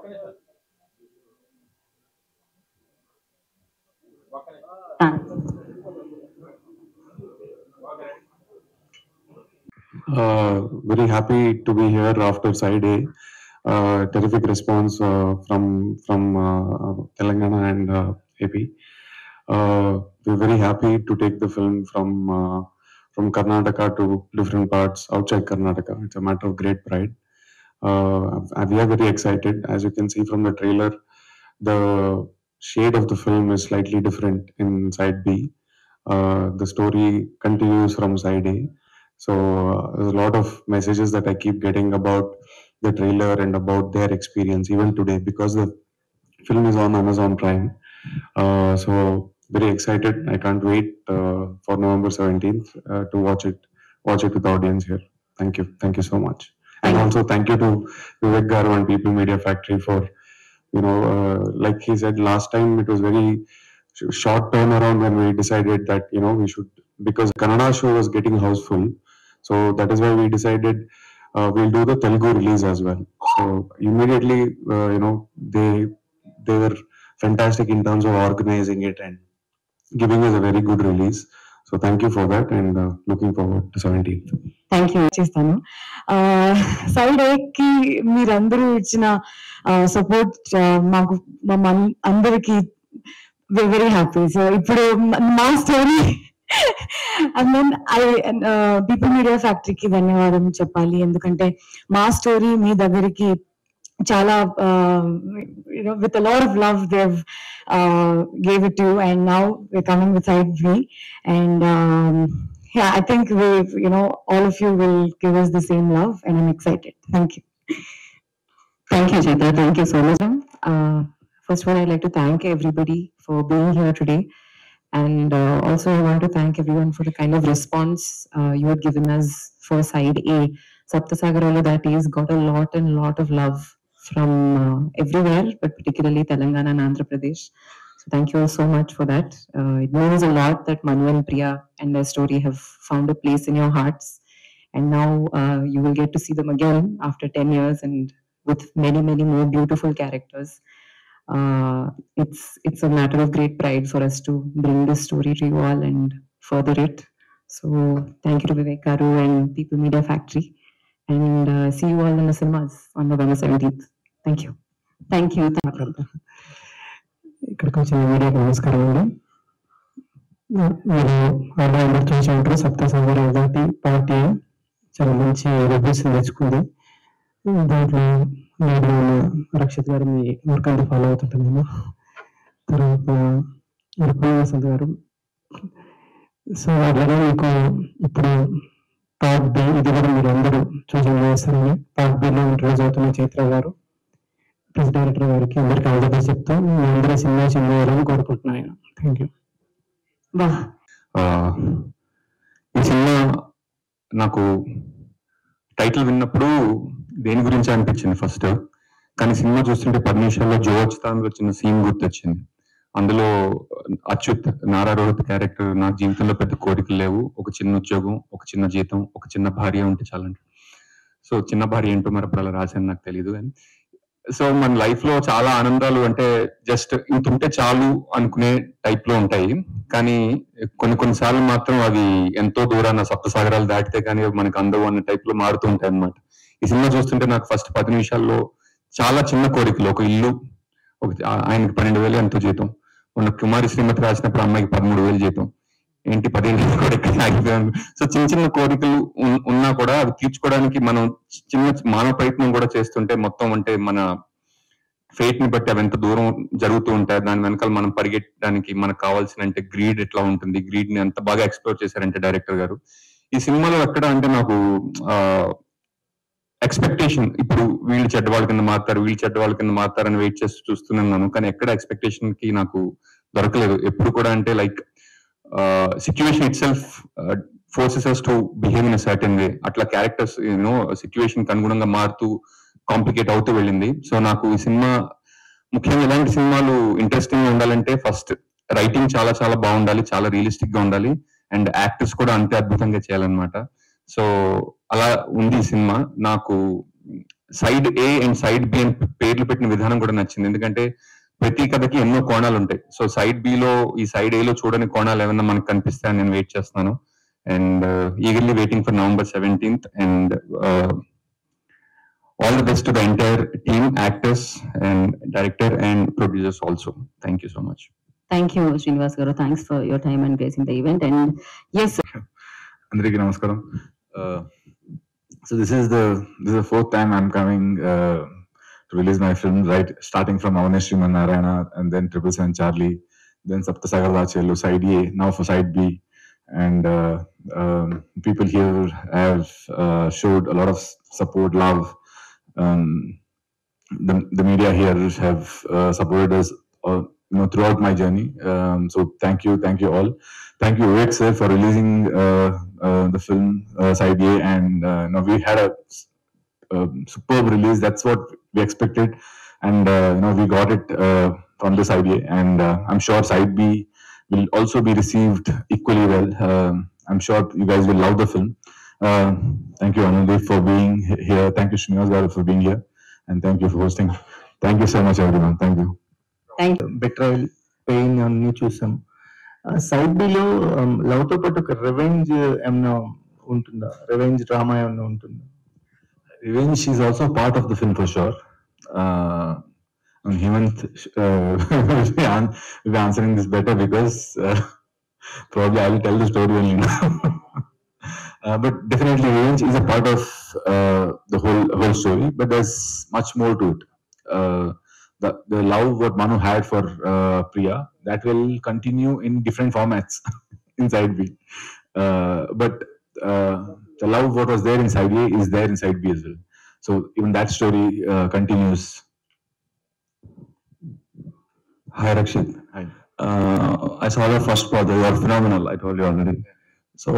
Very happy to be here after side A. Terrific response from Telangana and AP. We're very happy to take the film from Karnataka to different parts outside Karnataka. It's a matter of great pride. We are very excited. As you can see from the trailer, the shade of the film is slightly different in side B. The story continues from side A. So there's a lot of messages that I keep getting about the trailer and about their experience even today because the film is on Amazon Prime. So very excited. I can't wait for November 17th to watch it with the audience here. Thank you so much. And also thank you to Vivek Garu and People Media Factory for, like he said last time, it was very short turnaround when we decided that, we should, because Kannada show was getting houseful. So that is why we decided we'll do the Telugu release as well. So immediately, they were fantastic in terms of organizing it and giving us a very good release. So thank you for that and looking forward to 17th. Thank you చేస్తాను. Side ఏకి మీరందరూ ఇచ్చిన support మాకు అందరికి very happy. So ఇప్పుడు మా story people media ఫ్యాక్టరీకి ధన్యవాదం చెప్పాలి, ఎందుకంటే మా స్టోరీ మీ దగ్గరికి చాలా with a lot of love they've gave it to you, and now we're coming with side B, and yeah, I think all of you will give us the same love, and I'm excited. Thank you. Thank you, Chitra. Thank you so much. First of all, I'd like to thank everybody for being here today, and also I want to thank everyone for the kind of response you have given us for side A. Saptha Sagaralu Dhaati has got a lot of love from everywhere, but particularly Telangana and Andhra Pradesh. So thank you all so much for that. It means a lot that Manu and Priya and their story have found a place in your hearts, and now you will get to see them again after 10 years and with many more beautiful characters. It's a matter of great pride for us to bring this story to you all and further it. So thank you to Vivek Garu and People Media Factory, and see you all in the cinemas on November 17th. Thank you. Thank you. ఇక్కడికి వచ్చిన మీడియాకి నమస్కారం అండి. మీరు already చూసి ఉంటారు, సప్త సాగరాలు దాటి పార్టీ చాలా మంచి రివ్యూస్ తెచ్చుకుంది. దాంట్లో నేను రక్షిత్ గారు మీ వర్క్ అంతా ఫాలో అవుతుంటాను నేను. తర్వాత రukminivasanth గారు. సో అలాగే మీకు ఇప్పుడు పార్ట్ బి, ఇది కూడా మీరు అందరూ చూసి చేస్తారని, పార్ట్ బిలో ఇంట్రడ్యూస్ అవుతున్న చైత్ర గారు, ప్రెస్ డైరెక్టర్ గారికి అందరికీ ఆల్ ది బెస్ట్ చెప్తాం. మీ అందరూ సినిమా చేయాలని కోరుకుంటున్నాను. Thank you. ఈ సినిమా నాకు టైటిల్ విన్నప్పుడు దేని గురించి అనిపించింది ఫస్ట్, కానీ సినిమా చూస్తుంటే 10 నిమిషాల్లో జో అచ్యుతానంద్ వచ్చిన సీన్ గుర్తొచ్చింది. అందులో అచ్యుత్ నారా రోహిత్ క్యారెక్టర్, నాకు జీవితంలో పెద్ద కోరికలు లేవు, ఒక చిన్న ఉద్యోగం, ఒక చిన్న జీతం, ఒక చిన్న భార్య ఉంటే చాలంట. సో చిన్న భార్య ఏంటో మరి అప్పుడు అలా రాశాను నాకు తెలియదు. కానీ సో మన లైఫ్ లో చాలా ఆనందాలు అంటే జస్ట్ ఇంత ఉంటే చాలు అనుకునే టైప్ లో ఉంటాయి, కానీ కొన్నిసార్లు మాత్రం అవి ఎంతో దూరాన సప్తసాగరాలు దాటితే కానీ మనకు అందవు అన్న టైప్ లో మారుతూ ఉంటాయి అనమాట. ఈ సినిమా చూస్తుంటే నాకు ఫస్ట్ 10 నిమిషాల్లో చాలా చిన్న కోరికలు, ఒక ఇల్లు, ఆయనకి 12,000 ఎంతో జీతం, మొన్న కుమారి శ్రీమతి రాసినప్పుడు అమ్మాయికి 13,000 జీతం, ఏంటి 15 కూడా ఇక్కడ ఆగిపోయాను. సో చిన్న కోరికలు ఉన్నా కూడా అవి తీర్చుకోవడానికి మనం చిన్న మానవ ప్రయత్నం కూడా చేస్తుంటే మొత్తం అంటే మన ఫేట్ ని బట్టి అవి ఎంత దూరం జరుగుతూ ఉంటాయి. దాని వెనకాల మనం పరిగెట్టడానికి మనకు కావాల్సిన అంటే గ్రీడ్ ఎట్లా ఉంటుంది, గ్రీడ్ ని ఎంత బాగా ఎక్స్ప్లోర్ చేశారంటే డైరెక్టర్ గారు. ఈ సినిమాలో ఎక్కడ అంటే నాకు ఎక్స్పెక్టేషన్, ఇప్పుడు వీళ్ళు చెడ్డవాళ్ళ కింద మారుతారు, వీళ్ళు చెడ్డవాళ్ళ కింద మారుతారని వెయిట్ చేసి చూస్తున్నాను, కానీ ఎక్కడ ఎక్స్పెక్టేషన్ కి నాకు దొరకలేదు ఎప్పుడు కూడా. అంటే like situation it self forces us to behave in a certain way. అట్లా క్యారెక్టర్స్ సిచ్యువేషన్ కి అనుగుణంగా మారుతూ కాంప్లికేట్ అవుతూ వెళ్ళింది. సో నాకు ఈ సినిమా ముఖ్యంగా ఇలాంటి సినిమాలు ఇంట్రెస్టింగ్ గా ఉండాలంటే ఫస్ట్ రైటింగ్ చాలా బాగుండాలి, చాలా రియలిస్టిక్ గా ఉండాలి, అండ్ యాక్టర్స్ కూడా అంతే అద్భుతంగా చేయాలన్నమాట. సో అలా ఉంది ఈ సినిమా. నాకు side A and side B అని పేర్లు పెట్టిన విధానం కూడా నచ్చింది. ఎందుకంటే ప్రతి కథకి ఎన్నో కోణాలు ఉంటాయి. సో సైడ్ బిలో ఈ సైడ్ ఏలో చూడని కోణాలు ఏమన్నా మనకు కనిపిస్తాయని నేను వెయిట్ చేస్తున్నాను. And eagerly waiting for November 17th. And all the best to the entire team, actors and director and producers also. Thank you so much. Thank you, Srinivas Garu. Thanks for your time and gracing the event. And yes, Andariki namaskaram. So this is the fourth time I'm coming to release my film, right? Starting from Avanesh Narayana, and then 777 Charlie, then Saptha Sagaralu Dhaati, Side A, now for Side B, and people here have showed a lot of support, love. The media here have supported us, throughout my journey. So thank you all. Thank you, Vivek sir, for releasing the film Side A, and we had a superb release. That's what we expected, and we got it from this Side A, and I'm sure Side B will also be received equally well. I'm sure you guys will love the film. Thank you, Anand, for being here. Thank you, Srinivas Garu, for being here, and thank you for hosting. Thank you so much, everyone. Thank you. Betrayal, pain అన్ని చూసాం. Side below love తో పాటు ఒక revenge ఏమన్నా ఉంటుందా? Revenge drama ఏమన్నా ఉంటుందా? Revenge is also part of the film for sure. Hemant will be answering this better because probably I will tell the story only now. But definitely revenge is a part of the whole story, but there's much more to it. The love what Manu had for Priya, that will continue in different formats inside B. But the love what was there inside A is there inside B as well. So even that story continues. Hi Rakshit. Hi. I saw the first part. You are phenomenal. I told you already. So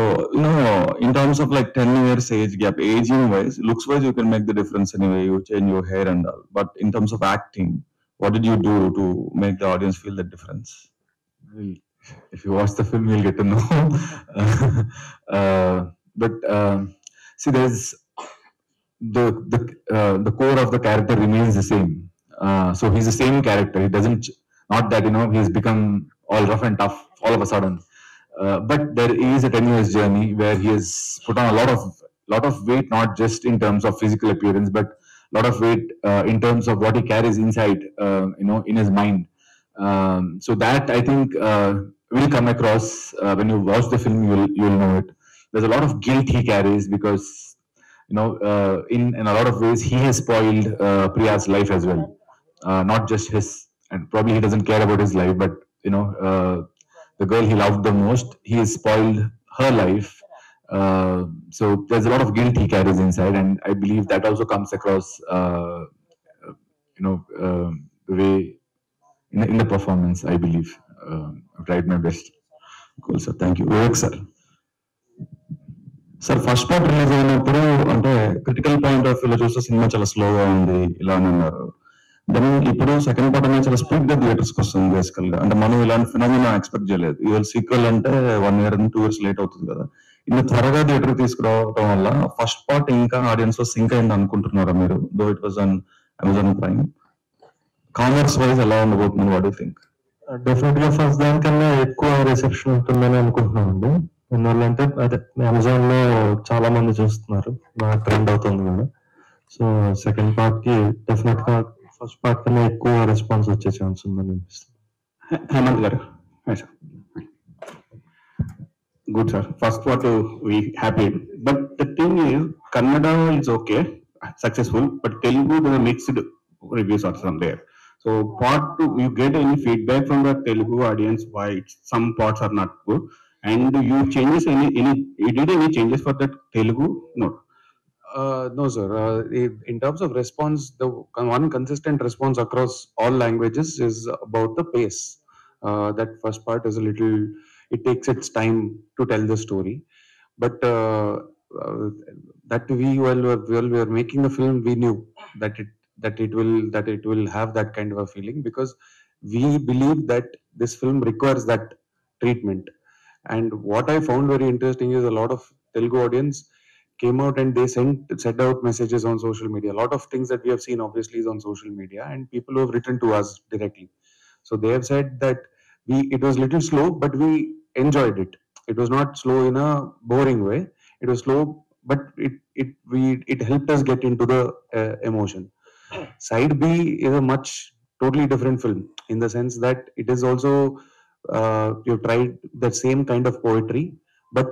in terms of like 10 years age gap, aging wise, looks wise, you can make the difference anyway. You change your hair and all. But in terms of acting, what did you do to make the audience feel that difference? Well, if you watch the film, you'll get to know. But see, there's the core of the character remains the same. So he's the same character. He doesn't, not that he's become all rough and tough all of a sudden. But there is a 10 years journey where he has put on a lot of weight, not just in terms of physical appearance, but a lot of weight in terms of what he carries inside, in his mind. So that I think will come across when you watch the film. You'll know it. There's a lot of guilt he carries because in a lot of ways he has spoiled Priya's life as well. Not just his, and probably he doesn't care about his life, but the girl he loved the most, he has spoiled her life. So there's a lot of guilt he carries inside, and I believe that also comes across, the way in the performance. I believe I tried my best. Cool, sir. Thank you. Vivek sir. Sir first part release అయినప్పుడు అంటే critical point of వ్యూలో చూస్తే cinema చాలా స్లోగా ఉంది ఇలా అని అన్నారు. దెన్ ఇప్పుడు సెకండ్ పార్ట్ అనేది చాలా స్పీడ్ గా థియేటర్స్ కి వస్తుంది బేసికల్ గా. అంటే మనం ఇలాంటి ఫినామినా ఎక్స్పెక్ట్ చేయలేదు. ఇవాళ సీక్వెల్ అంటే 1 year and 2 years లేట్ అవుతుంది కదా. ఇంత త్వరగా థియేటర్ తీసుకురావడం వల్ల ఫస్ట్ పార్ట్ ఇంకా ఆడియన్స్ లో సింక్ అయింది అనుకుంటున్నారా మీరు? Though it was on Amazon prime. Commerce wise ఎలా ఉండబోతుంది? What you think? డెఫినెట్ గా ఫస్ట్ దానికన్నా ఎక్కువ రిసెప్షన్ ఉంటుందని అనుకుంటున్నాం అండి. ఎందువల్లంటే అదే అమెజాన్ లో చాలా మంది చూస్తున్నారు, బాగా ట్రెండ్ అవుతుంది కూడా. సో సెకండ్ పార్ట్ కి డెఫినెట్ గా ఫస్ట్ పార్ట్ కన్నా ఎక్కువ రెస్పాన్స్ వచ్చే ఛాన్స్ ఉందని అనిపిస్తుంది. హేమంత్ గారు. Good sir. First part we happy, but the thing is Kannada is okay, successful, but Telugu there are mixed reviews are from there. So part two, you get any feedback from the Telugu audience why some parts are not good, and you changes you did any changes for that Telugu? No. No, sir. In terms of response, the one consistent response across all languages is about the pace. That first part is a little, it takes its time to tell the story. But that while we were making the film, we knew that it will have that kind of a feeling, because we believe that this film requires that treatment. And what I found very interesting is a lot of Telugu audience came out and they sent out messages on social media. A lot of things that we have seen obviously is on social media, and people who have written to us directly. So they have said that it was little slow, but we enjoyed it. It was not slow in a boring way. It was slow, but it helped us get into the emotion. Side B is a totally different film in the sense that it is also you've tried the same kind of poetry, but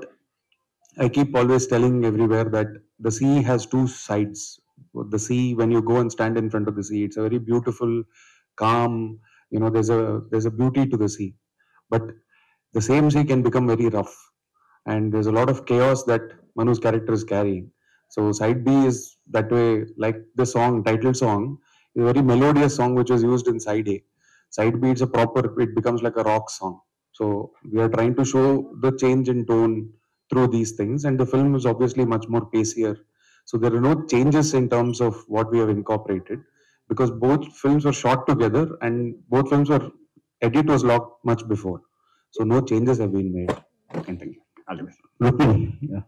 I keep always telling everywhere that the sea has two sides. The sea, when you go and stand in front of the sea, it's a very beautiful, calm. There's a beauty to the sea, but the same sea can become very rough, and there's a lot of chaos that Manu's character is carrying. So side B is that way, like the title song, is a very melodious song which was used in side A. Side B, it becomes like a rock song. So we are trying to show the change in tone through these things, and the film is obviously much more pacier. So there are no changes in terms of what we have incorporated, because both films were shot together and both films were edit was locked much before. So no changes have been made. And thank you. All the best. Rukmini, yeah.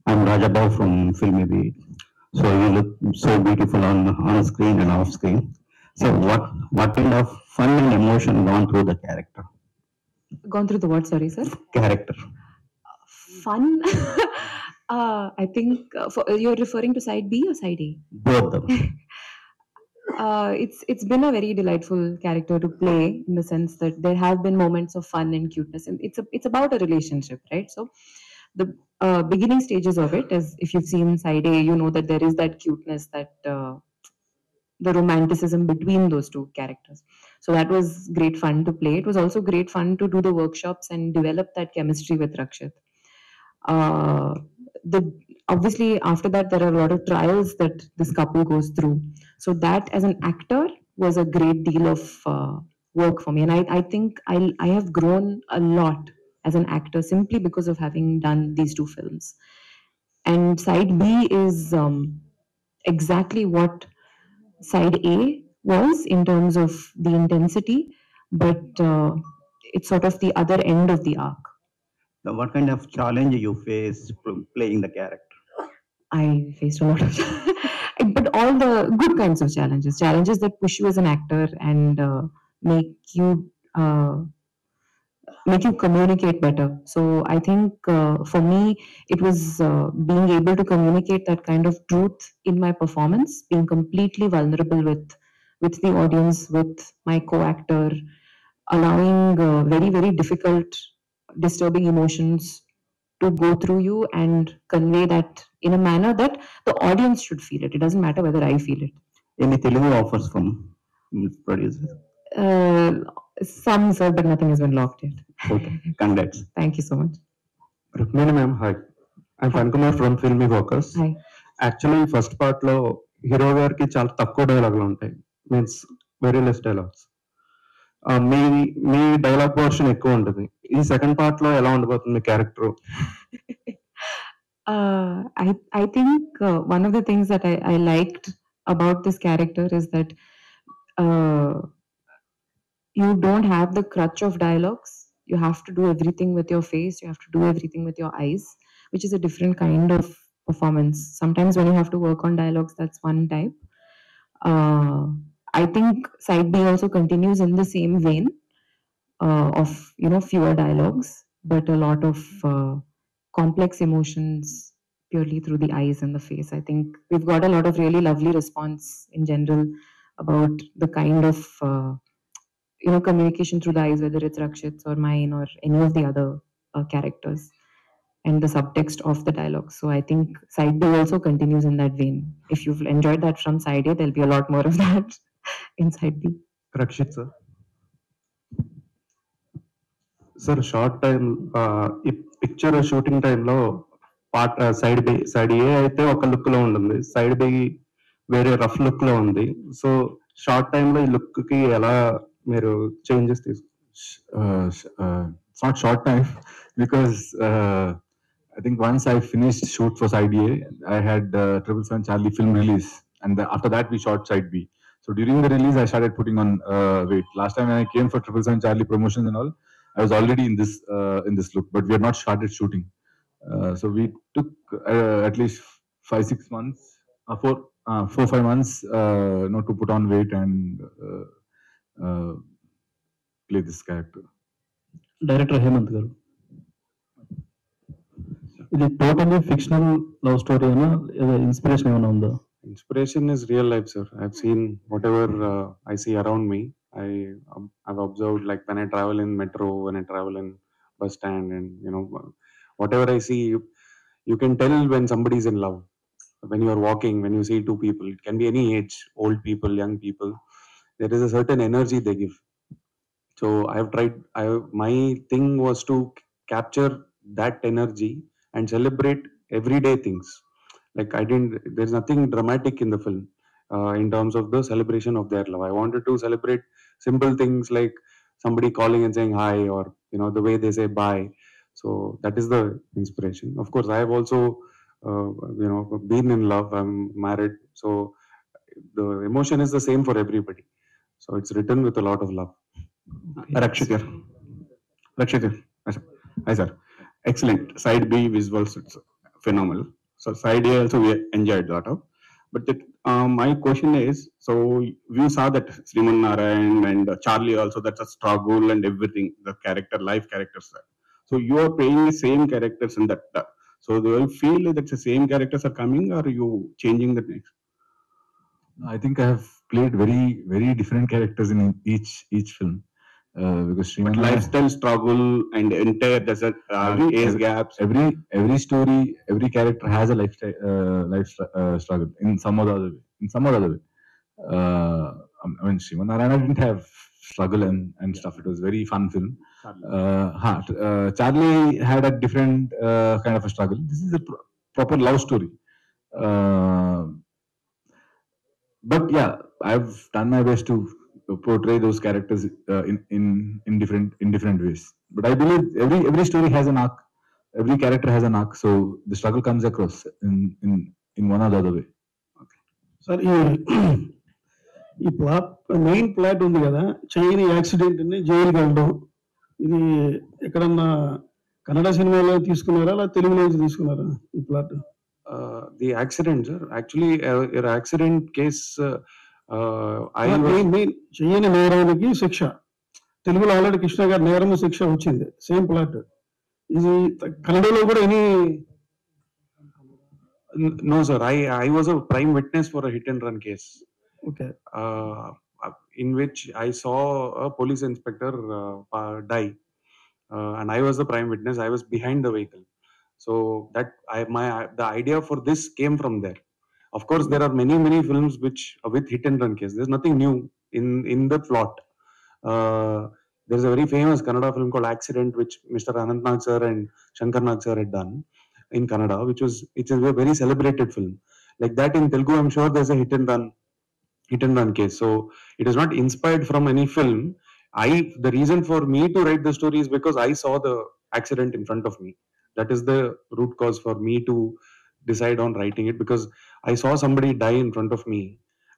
I'm Rajabhav from Filmy. So you look so beautiful on screen and off screen. So what kind of fun and emotion gone through the character? Gone through the what? Sorry, sir. Character. Fun. I think you're referring to side B or side A? Both of them. It's been a very delightful character to play, in the sense that there have been moments of fun and cuteness, and it's about a relationship, right? So the beginning stages of it, as if you've seen side A, you know that there is that cuteness, that the romanticism between those two characters. So that was great fun to play. It was also great fun to do the workshops and develop that chemistry with Rakshit. Obviously after that there are a lot of trials that this couple goes through. So that, as an actor, was a great deal of work for me, and I think I have grown a lot as an actor simply because of having done these two films. And side B is exactly what side A was in terms of the intensity, but it's sort of the other end of the arc. So what kind of challenge you faced playing the character? I faced a lot of, but all the good kinds of challenges that push you as an actor and make you communicate better. So I think for me, it was being able to communicate that kind of truth in my performance, being completely vulnerable with the audience, with my co-actor, allowing very, very difficult, disturbing emotions to go through you and convey that in a manner that the audience should feel it. It doesn't matter whether I feel it. Any Telugu offers from producers? Some, sir, but nothing has been locked yet. Okay, congrats. Thank you so much. Rukmini ma'am, hi. I'm Fankumar from Filmy Focus. Hi. Actually, first part లో hero గారికి చాలా తక్కువ డైలాగులు ఉంటాయి, means very less dialogues. మీ మీ dialogue portion ఎక్కువ ఉంటుంది. ఈ second part లో ఎలా ఉండబోతుంది మీ character? I think one of the things that I liked about this character is that you don't have the crutch of dialogues. You have to do everything with your face. You have to do everything with your eyes, which is a different kind of performance. Sometimes when you have to work on dialogues, that's one type. I think side B also continues in the same vein of fewer dialogues, but a lot of complex emotions purely through the eyes and the face. I think we've got a lot of really lovely response in general about the kind of communication through the eyes, whether it's Rakshit's or mine or any of the other characters, and the subtext of the dialogue. So I think side B also continues in that vein. If you've enjoyed that from side A, there'll be a lot more of that in side B. Rakshit sir. Sir, short time ఈ picture shooting టైంలో part side ఏ అయితే ఒక look లో ఉంటుంది, side B వేరే rough look లో ఉంది. So short time లో ఈ లుక్ కి ఎలా మీరు changes It's not short time because I think once I finished shoot for side A, I had 777 Charlie film release, and after that we shot side B. So during the release, I started putting on weight. Last time when I came for 777 Charlie promotions and all, I was already in this look, but we had not started shooting. So we took at least 5-6 months, 4-5 months, to put on weight and uh, play this character. Director Hemanth garu, ఇది totally fictional love story అయినా inspiration ఏమైనా ఉందా? Inspiration is real life, sir. I've seen whatever I see around me. I've observed, like when I travel in metro, when I travel in bus stand, and whatever I see, you can tell when somebody's in love. When you are walking, when you see two people, it can be any age, old people, young people. There is a certain energy they give. So I've tried. My thing was to capture that energy and celebrate everyday things. Like there's nothing dramatic in the film in terms of the celebration of their love. I wanted to celebrate simple things like somebody calling and saying hi, or the way they say bye. So that is the inspiration. Of course, I have also been in love. I'm married, so the emotion is the same for everybody. So it's written with a lot of love. Rakshit here. Rakshit here. Hi sir. Excellent. Side B visuals, it's phenomenal. So side A also we enjoyed a lot of. But my question is, so we saw that Sriman Narayan and Charlie also, that's a struggle and everything, the character, life characters. So you are playing the same characters in that. So do you feel that the same characters are coming, or are you changing the next? I think I have played very, very different characters in each film. Because but lifestyle struggle and entire desert age gaps. Every story, every character has a life struggle in some or the other way. I mean, Sriman Narayana didn't have struggle and stuff. It was very fun film. Charlie had a different kind of a struggle. This is a proper love story. But yeah, I've done my best to portray those characters in different ways. But I believe every story has an arc, every character has an arc, so the struggle comes across in one or the other way. Okay. Sir, ఈ plot main plot ఉంది కదా, chain accident ని జైలుకి వెళ్ళడం, ఇది ఎక్కడన్నా కన్నడ సినిమాలో తీసుకున్నారా లేదా తెలుగులో తీసుకున్నారా ఈ plot? The accident, sir. Actually, your accident case. చెయ్యని నేరానికి శిక్ష తెలుగులో ఆల్రెడీ కృష్ణ గారి నేరము శిక్ష వచ్చింది, సేమ్ ప్లాట్. ఇది కన్నడలో కూడా any? No, sir. I was a prime witness for a hit and run case. Okay. In which I saw a police inspector die, and I was the prime witness. I was behind the vehicle. So that the idea for this came from there. Of course, there are many films which with hit and run case. There's nothing new in the plot. There's a very famous Kannada film called Accident, which Mr. Anant Nag sir and Shankar Nag sir had done in Kannada, which is a very celebrated film. Like that in Telugu, I'm sure there's a hit and run case. So it is not inspired from any film. The reason for me to write the story is because I saw the accident in front of me. That is the root cause for me to decide on writing it, because I saw somebody die in front of me,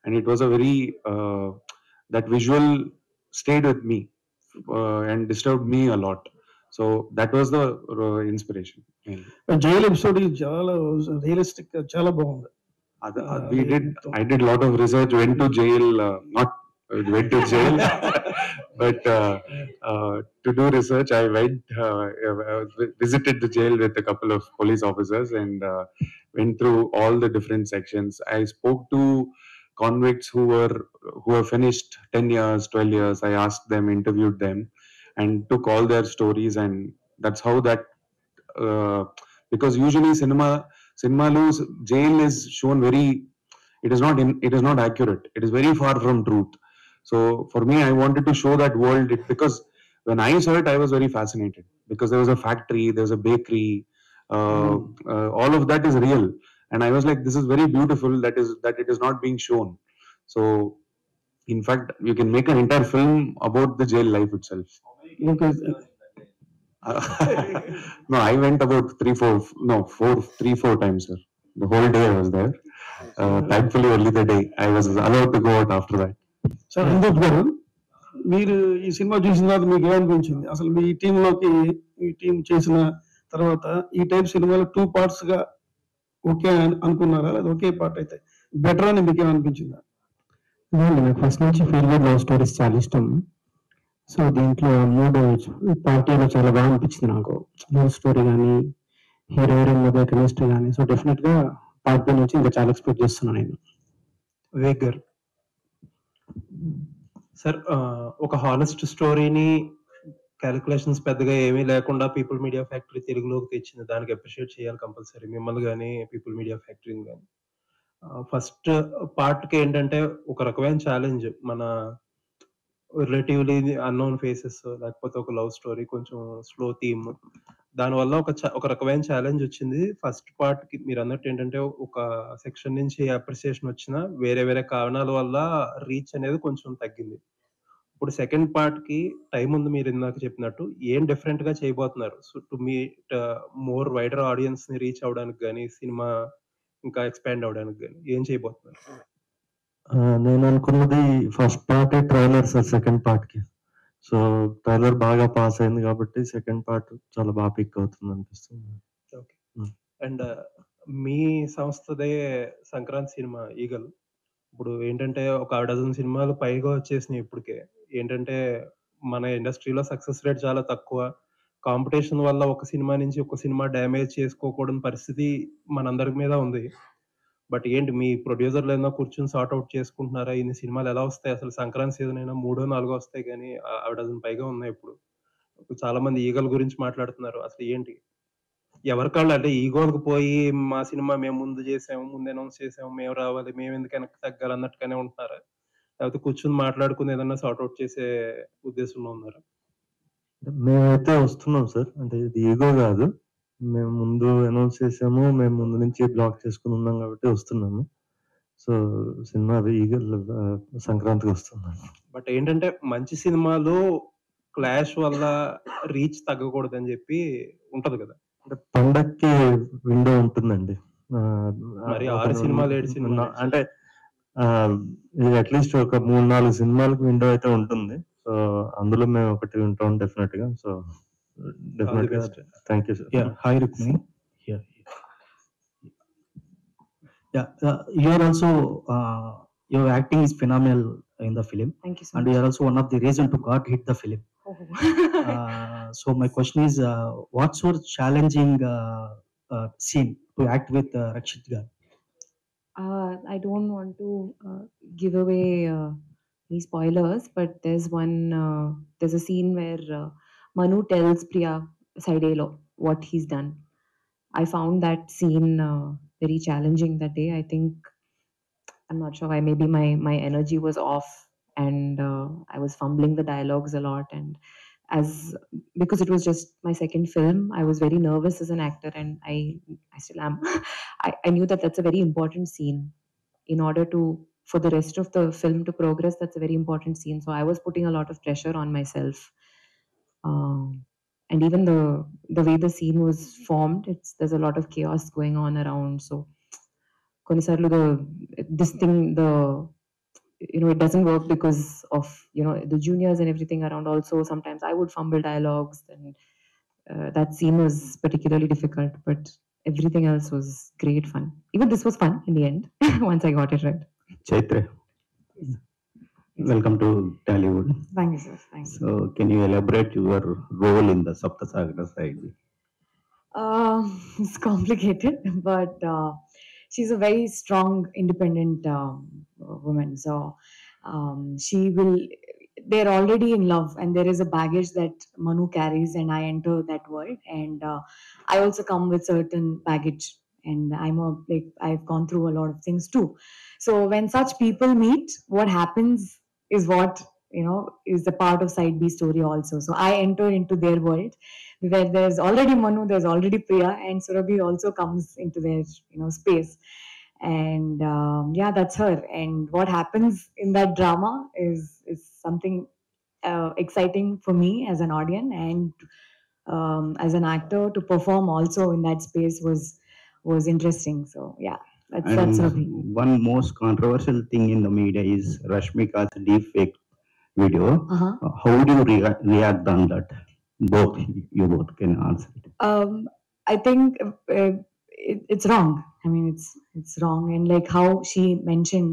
and it was a very that visual stayed with me and disturbed me a lot. So that was the inspiration. Jail episode is chala realistic, chala bagundi. I did a lot of research, went to jail, not went to jail, but to do research, I visited the jail with a couple of police officers and went through all the different sections. I spoke to convicts who have finished 10 years, 12 years. I asked them, interviewed them, and took all their stories, and that's how that. Because usually cinema's jail is shown very. It is not accurate. It is very far from truth. So for me, I wanted to show that world, because when I saw it, I was very fascinated, because there was a factory, there was a bakery, all of that is real, and I was like, this is very beautiful that it is not being shown. So in fact, you can make an entire film about the jail life itself. No, I went about 3-4 times, sir. The whole day I was there. Thankfully, only the day I was allowed to go out after that. Sir అందరూ గారు, మీరు ఈ cinema చూసిన తర్వాత మీకు ఏమనిపించింది? అసలు మీ టీంలోకి ఈ టీం చేసిన తర్వాత ఈ టైప్ సినిమాలు 2 parts గా ఓకే అనుకున్నారా, లేదా ఒకే పార్ట్ అయితే బెటర్ అని మీకు ఏమనిపించిందా? నాకు ఫస్ట్ నుంచి ఫీల్ గుడ్ లవ్ స్టోరీస్ చాలా ఇష్టం. సో దీంట్లో 3 పార్టీలో చాలా బాగా అనిపించింది నాకు. లవ్ స్టోరీ కానీ, హీరో హీరోయిన్ మధ్య కెమిస్ట్రీ కానీ. సో డెఫినెట్ గా పార్ట్ 2 నుంచి ఇంకా చాలా ఎక్స్పెక్ట్ చేస్తున్నాను నేను. వివేక్ గారు. సార్, ఒక హానెస్ట్ స్టోరీని క్యాలిక్యులేషన్స్ పెద్దగా ఏమీ లేకుండా పీపుల్ మీడియా ఫ్యాక్టరీ తెలుగులోకి తెచ్చింది. దానికి అప్రిషియేట్ చేయాలి కంపల్సరీ, మిమ్మల్ని కానీ పీపుల్ మీడియా ఫ్యాక్టరీని కానీ. ఫస్ట్ పార్ట్కి ఏంటంటే ఒక రకమైన ఛాలెంజ్, మన రిలేటివ్లీ అన్నోన్ ఫేసెస్, లేకపోతే ఒక లవ్ స్టోరీ, కొంచెం స్లో థీమ్, దానివల్ల ఒక రకమైన ఛాలెంజ్ వచ్చింది. ఫస్ట్ పార్ట్ కి మీరు అన్నట్టు ఏంటంటే ఒక సెక్షన్ నుంచి అప్రిసియేషన్ వచ్చినా వేరే వేరే కారణాల వల్ల రీచ్ అనేది కొంచెం తగ్గింది. ఇప్పుడు సెకండ్ పార్ట్ కి టైం ఉంది, మీరు ఇందాక చెప్పినట్టు. ఏం డిఫరెంట్ గా చేయబోతున్నారు? So to meet more wider audience ని రీచ్ అవడానికి కానీ, సినిమా ఇంకా ఎక్స్పాండ్ అవడానికి కానీ ఏం చేయబోతున్నారు? నేను అనుకున్నది first part trailer sir second part కి. సో ట్రైలర్ బాగా పాస్ అయింది కాబట్టి సెకండ్ పార్ట్ చాలా బాగా పిక్ అవుతుంది అనిపిస్తుంది. ఓకే. అండ్ మీ సంస్థదే సంక్రాంతి సినిమా ఈగల్. ఇప్పుడు ఏంటంటే ఒక డజన్ సినిమాలు పైగా వచ్చేసినాయి ఇప్పటికే. ఏంటంటే మన ఇండస్ట్రీలో సక్సెస్ రేట్ చాలా తక్కువ. కాంపిటీషన్ వల్ల ఒక సినిమా నుంచి ఒక సినిమా డ్యామేజ్ చేసుకోకూడని పరిస్థితి మనందరి మీద ఉంది. బట్ ఏంటి మీ ప్రొడ్యూసర్లు ఏమన్నా కూర్చొని సార్ట్ అవుట్ చేసుకుంటున్నారా? ఇన్ని సినిమాలు ఎలా వస్తాయి అసలు? సంక్రాంతి సీజన్ అయినా 3-4 వస్తాయి కానీ ఆ డజన్ పైగా ఉన్నాయి ఇప్పుడు. చాలా మంది ఈగల గురించి మాట్లాడుతున్నారు. అసలు ఏంటి ఎవరికాళ్ళు అంటే ఈగోలకు పోయి మా సినిమా మేము ముందు చేసాము, ముందు అనౌన్స్ చేసాము, మేము రావాలి, మేము ఎందుకు వెనక్కి తగ్గాలి అన్నట్టుగానే ఉంటున్నారా? లేకపోతే కూర్చొని మాట్లాడుకుని ఏదన్నా సార్ట్ అవుట్ చేసే ఉద్దేశంలో ఉన్నారా? మేమైతే వస్తున్నాం సార్, అంటే ఇది ఈగో కాదు. మేము ముందు అనౌన్స్ చేసాము, మేము ముందు నుంచి బ్లాక్ చేసుకుని ఉన్నాం కాబట్టి వస్తున్నాము. సో సినిమా ఈగల్ సంక్రాంతికి వస్తున్నాం. బట్ ఏంటంటే మంచి సినిమాలు క్లాష్ వల్ల రీచ్ తగ్గకూడదని చెప్పి ఉంటది కదా. అంటే పండక్కి విండో ఉంటుందండి. మరి 6 సినిమాలు 7 సినిమాలు అంటే అట్లీస్ట్ ఒక 3-4 సినిమాలకు విండో అయితే ఉంటుంది. సో అందులో మేము ఒకటి ఉంటాం డెఫినెట్ గా. సో డెఫినెట్ గా thank you sir. Hi Rukmini. You are also your acting is phenomenal in the film. Thank you so and much. you are also one of the reason to God hit the film. So my question is, what's your challenging scene to act with Rakshit garu? I don't want to give away any spoilers, but there's a scene where Manu tells Priya Saidelo what he's done. I found that scene very challenging that day. I think, I'm not sure why, maybe my energy was off, and I was fumbling the dialogues a lot, and because it was just my second film, I was very nervous as an actor, and I still am. I knew that that's a very important scene in order for the rest of the film to progress. That's a very important scene, so I was putting a lot of pressure on myself. And even the way the scene was formed, there's a lot of chaos going on around. So konisarlu this thing, it doesn't work because of the juniors and everything around. Also sometimes I would fumble dialogues, and that scene was particularly difficult, but everything else was great fun. Even this was fun in the end once I got it right. Chaitra, welcome to Tollywood. Thank you, sir. Thank you. So can you elaborate your role in the Saptha Sagaralu Dhaati? It's complicated, but she's a very strong, independent woman. So they're already in love, and there is a baggage that Manu carries, and I enter that world, and I also come with certain baggage, and I've gone through a lot of things too. So when such people meet, what happens is what is the part of side B story also. So I enter into their world where there's already Manu, there's already Priya, and Surabhi also comes into their space. And that's her. And what happens in that drama is something exciting for me as an audience, and as an actor to perform also in that space was interesting. So yeah, that's Surabhi. One most controversial thing in the media is Rashmika's deep fake video. How do you react on that? You both can answer it. I think it's wrong. I mean, it's wrong, and like how she mentioned,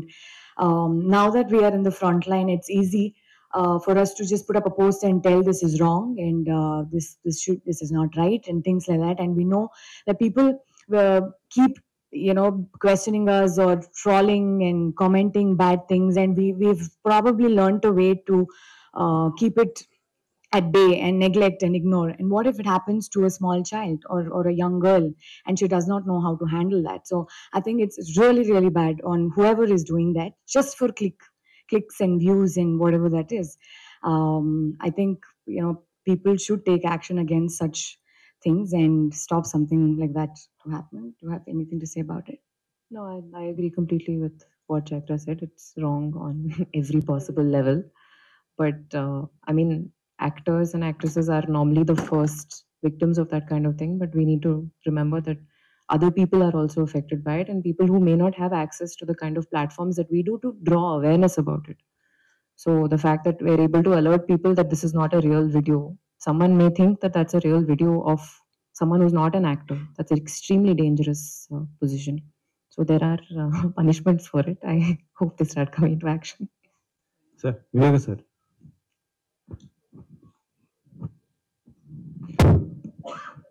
now that we are in the front line, it's easy for us to just put up a post and tell this is wrong and this is not right and things like that. And we know that people keep questioning us or trolling and commenting bad things, and we've probably learned a way to keep it at bay and neglect and ignore. And what if it happens to a small child or a young girl and she does not know how to handle that? So I think it's really, really bad on whoever is doing that just for clicks and views and whatever that is. I think, people should take action against such things and stop something like that to happen. Do you have anything to say about it? No, I agree completely with what Chaitra said. It's wrong on every possible level. But I mean, actors and actresses are normally the first victims of that kind of thing. But we need to remember that other people are also affected by it, and people who may not have access to the kind of platforms that we do to draw awareness about it. So the fact that we're able to alert people that this is not a real video, someone may think that that's a real video of someone who's not an actor. That's an extremely dangerous position. So there are punishments for it. I hope they start coming into action. Sir, Vivek sir.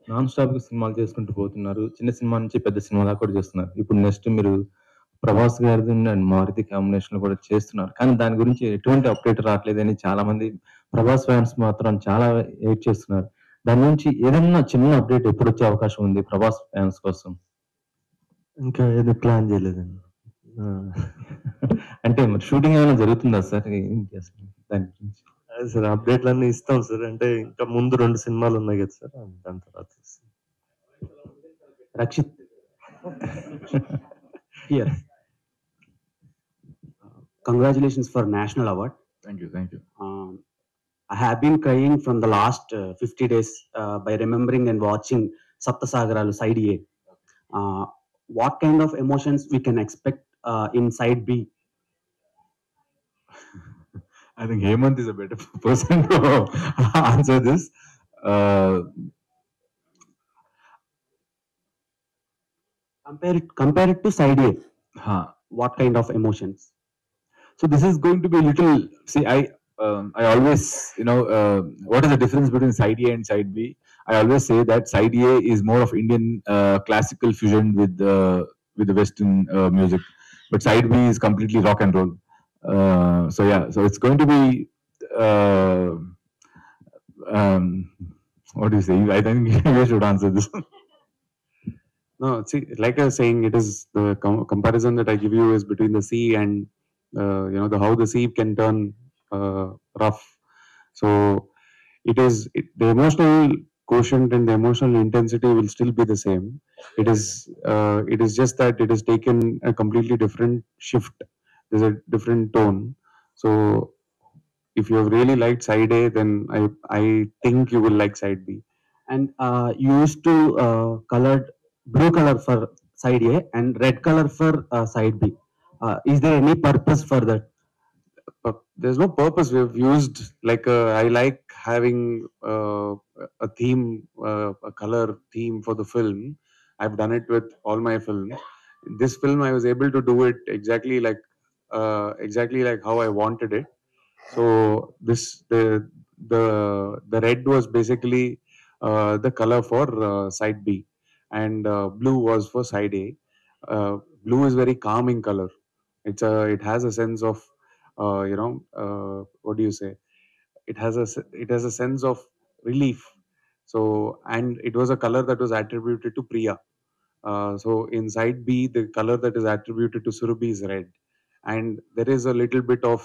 నాన్ స్టాప్గా సినిమాలు చేసుకుంటూ పోతున్నారు. చిన్న cinema నుంచి పెద్ద cinema దాకా కూడా చేస్తున్నారు. ఇప్పుడు నెక్స్ట్ మీరు ప్రభాస్ గారిది అండ్ మారుతి కాంబినేషన్ కూడా చేస్తున్నారు. కానీ దాని గురించి ఎటువంటి అప్డేట్ రావట్లేదని చాలా మంది ప్రభాస్ ఫ్యాన్స్ మాత్రం చాలా వెయిట్ చేస్తున్నారు. దాని నుంచి ఏదైనా చిన్న అప్డేట్ ఎప్పుడు వచ్చే అవకాశం ఉంది ప్రభాస్ ఫ్యాన్స్ కోసం? ఇంకా ఏదో ప్లాన్ చేయలేదండి. అంటే మరి షూటింగ్ ఏమైనా జరుగుతుందా సార్? ఏం చేస్తారు దాని గురించి? అదే సార్, అప్డేట్లన్నీ ఇస్తాం సార్. అంటే ఇంకా ముందు 2 సినిమాలు ఉన్నాయి కదా సార్, దాని తర్వాత Rakshit, here. Congratulations for National Award. Thank you, thank you. I have been crying from the last 50 days by remembering and watching Saptha Sagaralu Side A. What kind of emotions we can expect in Side B? I think Hemant is a better person to answer this. Compare it to Side A. What kind of emotions? So this is going to be a little. See, I always, what is the difference between Side A and Side B? I always say that Side A is more of Indian classical fusion with the Western music, but Side B is completely rock and roll. So yeah, so it's going to be. What do you say? I think you should answer this. No, see, like I was saying, it is the comparison that I give you is between the sea and how the sea can turn rough. So the emotional quotient and the emotional intensity will still be the same. It is just that it has taken a completely different shift. There's a different tone. So if you have really liked Side A, then I think you will like Side B. And you used to colored blue color for Side A and red color for Side B. Is there any purpose for that? There's no purpose. We've used I like having a theme, a color theme for the film. I've done it with all my films. This film, I was able to do it exactly like how I wanted it. So the red was basically the color for Side B, and blue was for Side A. Blue is very calming color. It has a sense of what do you say? It has a sense of relief. So, and it was a color that was attributed to Priya. So in Side B, the color that is attributed to Surabhi is red, and there is a little bit of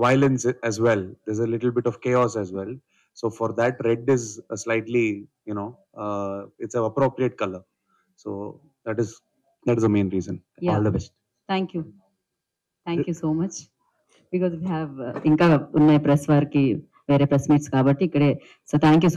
violence as well. There's a little bit of chaos as well. So for that, red is a slightly, it's an appropriate color. So that is the main reason. Yeah. All the best. Thank you. Thank you so much. Because we have ఇంకా ఉన్నాయి press వారికి వేరే press meets కాబట్టి ఇక్కడే. So thank you so